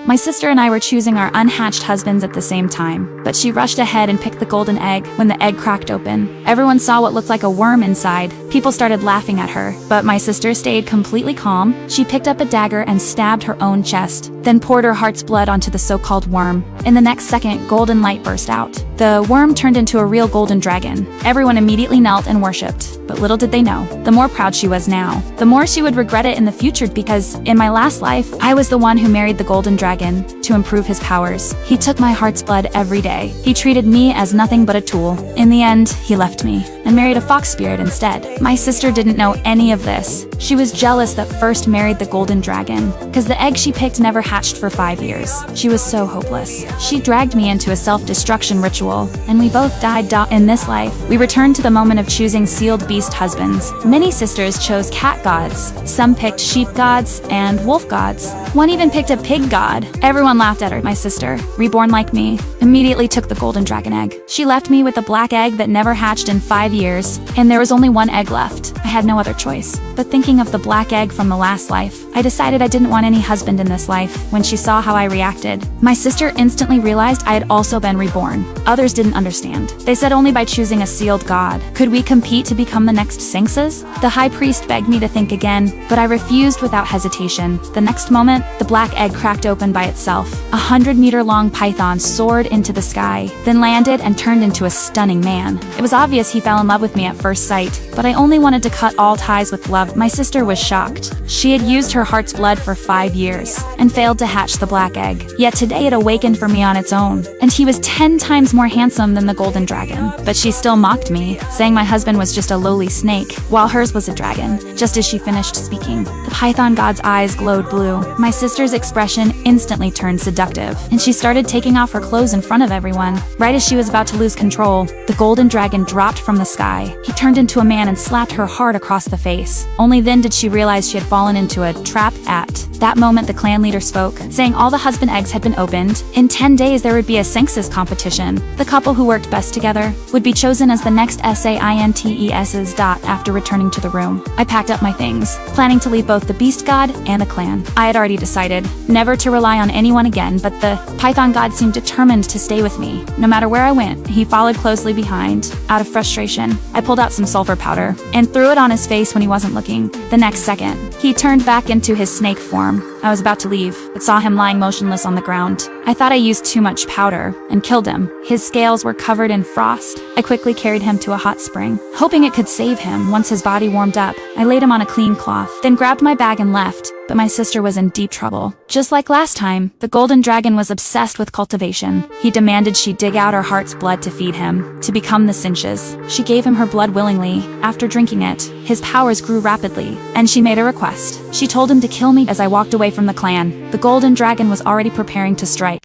My sister and I were choosing our unhatched husbands at the same time, but she rushed ahead and picked the golden egg. When the egg cracked open, everyone saw what looked like a worm inside. People started laughing at her, but my sister stayed completely calm. She picked up a dagger and stabbed her own chest, then poured her heart's blood onto the so-called worm. In the next second, golden light burst out. The worm turned into a real golden dragon. Everyone immediately knelt and worshipped, but little did they know, the more proud she was now, the more she would regret it in the future, because in my last life, I was the one who married the golden dragon to improve his powers. He took my heart's blood every day. He treated me as nothing but a tool. In the end, he left me and married a fox spirit instead. My sister didn't know any of this. She was jealous that first married the golden dragon, because the egg she picked never hatched for 5 years. She was so hopeless. She dragged me into a self-destruction ritual, and we both died in this life. We returned to the moment of choosing sealed beast husbands. Many sisters chose cat gods. Some picked sheep gods and wolf gods. One even picked a pig god. Everyone laughed at her. My sister, reborn like me, immediately took the golden dragon egg. She left me with a black egg that never hatched in 5 years, and there was only one egg left. I had no other choice. But thinking of the black egg from the last life, I decided I didn't want any husband in this life. When she saw how I reacted, my sister instantly realized I had also been reborn. Others didn't understand. They said only by choosing a sealed god could we compete to become the next sphinxes. The high priest begged me to think again, but I refused without hesitation. The next moment, the black egg cracked open by itself. 100-meter-long python soared into the sky, then landed and turned into a stunning man. It was obvious he fell in love with me at first sight, but I only wanted to cut all ties with love. My sister was shocked. She had used her heart's blood for 5 years and failed to hatch the black egg. Yet today it awakened for me on its own, and he was 10 times more handsome than the golden dragon. But she still mocked me, saying my husband was just a lowly snake, while hers was a dragon. Just as she finished speaking, the python god's eyes glowed blue. My sister's expression instantly turned seductive, and she started taking off her clothes in front of everyone. Right as she was about to lose control, the golden dragon dropped from the sky. He turned into a man and slapped her hard across the face. Only then did she realize she had fallen into a trap. At that moment, the clan leader spoke, saying all the husband eggs had been opened. In 10 days, there would be a sphinxes competition. The couple who worked best together would be chosen as the next saintes. After returning to the room, I packed up my things, planning to leave both the beast god and the clan. I had already decided never to rely on anyone again, but the python god seemed determined to stay with me. No matter where I went, he followed closely behind. Out of frustration, I pulled out some sulfur powder and threw it on his face when he wasn't looking. The next second, he turned back into his snake form. I was about to leave, but saw him lying motionless on the ground. I thought I used too much powder and killed him. His scales were covered in frost. I quickly carried him to a hot spring, hoping it could save him. Once his body warmed up, I laid him on a clean cloth, then grabbed my bag and left. But my sister was in deep trouble. Just like last time, the golden dragon was obsessed with cultivation. He demanded she dig out her heart's blood to feed him, to become the cinches. She gave him her blood willingly. After drinking it, his powers grew rapidly, and she made a request. She told him to kill me. As I walked away from the clan, the golden dragon was already preparing to strike.